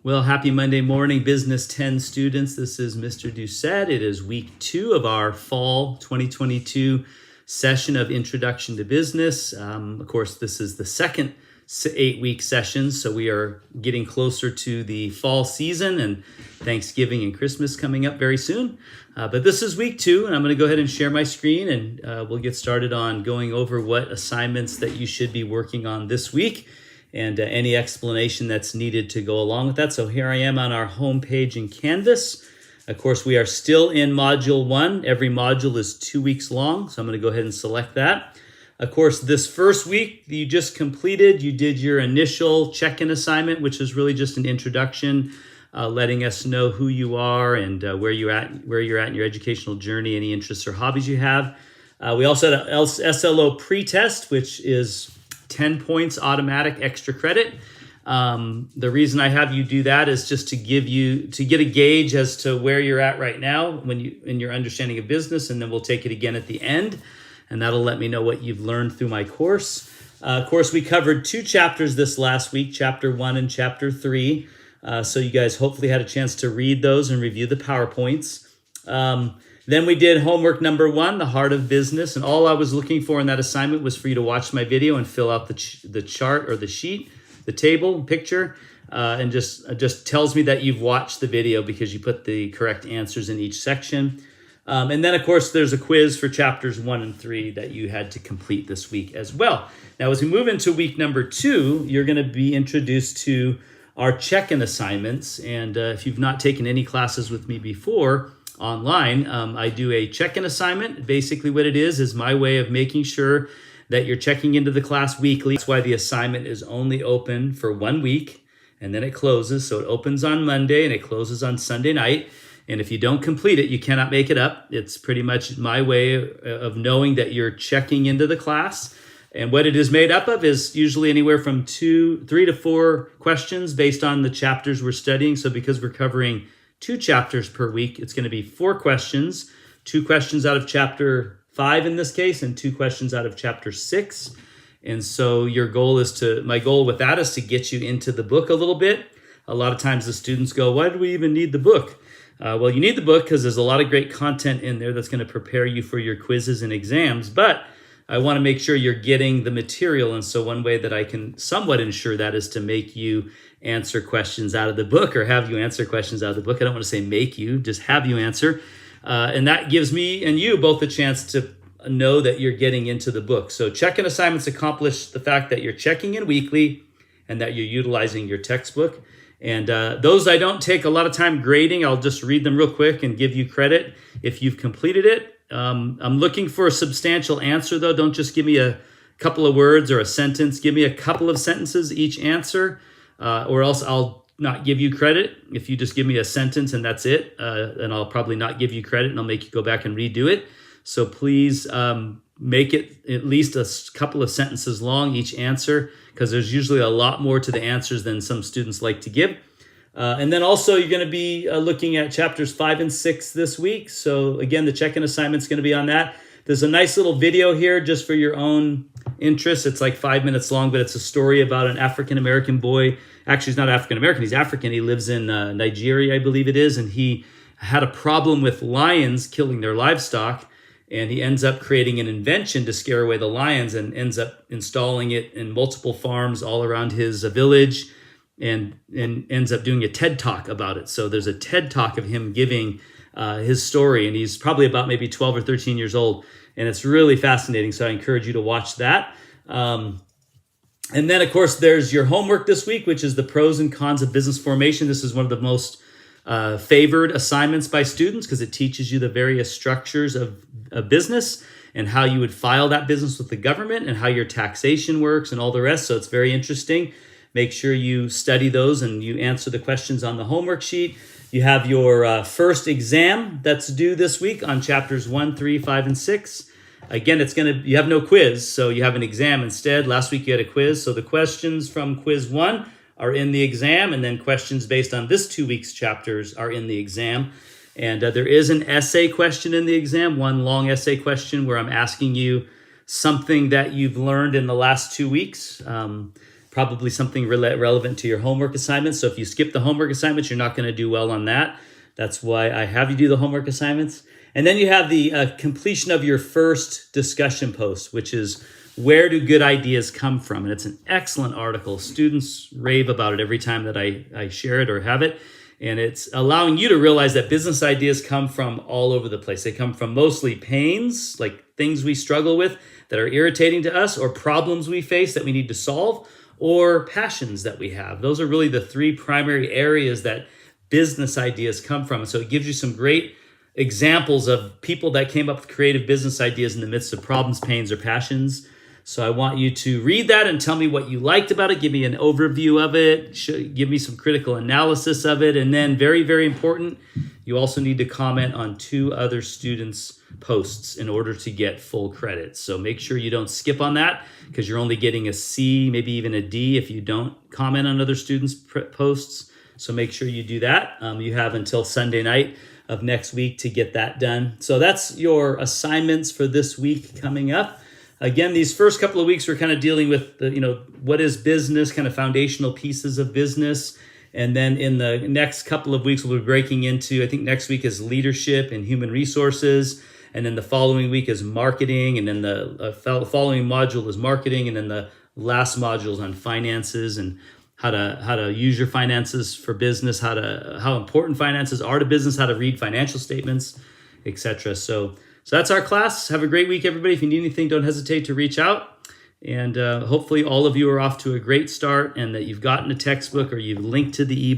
Well, happy Monday morning, Business 10 students. This is Mr.D. It is week 2 of our fall 2022 session of Introduction to Business. Of course, this is the second 8-week session, so we are getting closer to the fall season and Thanksgiving and Christmas coming up very soon. But this is week 2, and I'm going to go ahead and share my screen, and we'll get started on going over what assignments that you should be working on this week, and any explanation that's needed to go along with that. So here I am on our home page in Canvas. Of course, we are still in Module 1. Every module is 2 weeks long, so I'm going to go ahead and select that. Of course, this first week you just completed, you did your initial check-in assignment, which is really just an introduction, letting us know who you are and where you're at in your educational journey, any interests or hobbies you have. We also had an SLO pre-test, which is 10 points automatic extra credit. The reason I have you do that is just to get a gauge as to where you're at right now in your understanding of business, and then we'll take it again at the end, and that'll let me know what you've learned through my course. Of course, we covered 2 chapters this last week, Chapter 1 and Chapter 3. So you guys hopefully had a chance to read those and review the PowerPoints. Then we did homework number 1, the heart of business. And all I was looking for in that assignment was for you to watch my video and fill out the chart or the sheet, the table, picture, and just tells me that you've watched the video because you put the correct answers in each section. And then, of course, there's a quiz for chapters 1 and 3 that you had to complete this week as well. Now, as we move into week number 2, you're going to be introduced to our check-in assignments. And if you've not taken any classes with me before, online, I do a check-in assignment. Basically what it is my way of making sure that you're checking into the class weekly. That's why the assignment is only open for 1 week, and then it closes. So it opens on Monday and it closes on Sunday night. And if you don't complete it, you cannot make it up. It's pretty much my way of knowing that you're checking into the class. And what it is made up of is usually anywhere from 3 to 4 questions based on the chapters we're studying. So because we're covering 2 chapters per week, it's going to be 4 questions, 2 questions out of chapter 5 in this case, and 2 questions out of chapter 6. And so my goal with that is to get you into the book a little bit. A lot of times the students go, why do we even need the book? Well, you need the book because there's a lot of great content in there that's going to prepare you for your quizzes and exams, but I want to make sure you're getting the material. And so one way that I can somewhat ensure that is to make you answer questions out of the book, or have you answer questions out of the book. I don't want to say make you, just have you answer. And that gives me and you both a chance to know that you're getting into the book. So check-in assignments accomplish the fact that you're checking in weekly and that you're utilizing your textbook. And those I don't take a lot of time grading. I'll just read them real quick and give you credit if you've completed it. I'm looking for a substantial answer, though. Don't just give me a couple of words or a sentence. Give me a couple of sentences each answer. Or else I'll not give you credit. If you just give me a sentence and that's it, then I'll probably not give you credit and I'll make you go back and redo it. So please make it at least a couple of sentences long, each answer, because there's usually a lot more to the answers than some students like to give. And then also you're going to be looking at chapters 5 and 6 this week. So again, the check-in assignment is going to be on that. There's a nice little video here just for your own interest. It's like 5 minutes long, but it's a story about an African-American boy. Actually, he's not African-American. He's African. He lives in Nigeria, I believe it is. And he had a problem with lions killing their livestock. And he ends up creating an invention to scare away the lions and ends up installing it in multiple farms all around his village, and ends up doing a TED Talk about it. So there's a TED Talk of him giving his story, and he's probably about maybe 12 or 13 years old. And it's really fascinating, so I encourage you to watch that. And then, of course, there's your homework this week, which is the pros and cons of business formation. This is one of the most favored assignments by students because it teaches you the various structures of a business and how you would file that business with the government and how your taxation works and all the rest. So it's very interesting. Make sure you study those and you answer the questions on the homework sheet. You have your first exam that's due this week on chapters 1, 3, 5, and 6. Again, you have no quiz, so you have an exam instead. Last week you had a quiz, so the questions from quiz 1 are in the exam, and then questions based on this 2 weeks chapters are in the exam. And there is an essay question in the exam, one long essay question where I'm asking you something that you've learned in the last 2 weeks. probably something relevant to your homework assignments. So if you skip the homework assignments, you're not going to do well on that. That's why I have you do the homework assignments. And then you have the completion of your first discussion post, which is where do good ideas come from? And it's an excellent article. Students rave about it every time that I share it or have it. And it's allowing you to realize that business ideas come from all over the place. They come from mostly pains, like things we struggle with that are irritating to us, or problems we face that we need to solve, or passions that we have. Those are really the three primary areas that business ideas come from. And so it gives you some great examples of people that came up with creative business ideas in the midst of problems, pains, or passions. So I want you to read that and tell me what you liked about it. Give me an overview of it. Give me some critical analysis of it. And then very, very important, you also need to comment on 2 other students' posts in order to get full credit. So make sure you don't skip on that, because you're only getting a C, maybe even a D if you don't comment on other students' posts. So make sure you do that. You have until Sunday night of next week to get that done. So that's your assignments for this week coming up. Again, these first couple of weeks, we're kind of dealing with what is business, kind of foundational pieces of business. And then in the next couple of weeks, we'll be breaking into, I think next week is leadership and human resources. And then the following week is marketing. And then the following module is marketing. And then the last module is on finances and how to use your finances for business, how important finances are to business, how to read financial statements, etc. So that's our class. Have a great week, everybody. If you need anything, don't hesitate to reach out. And hopefully all of you are off to a great start and that you've gotten a textbook or you've linked to the ebook.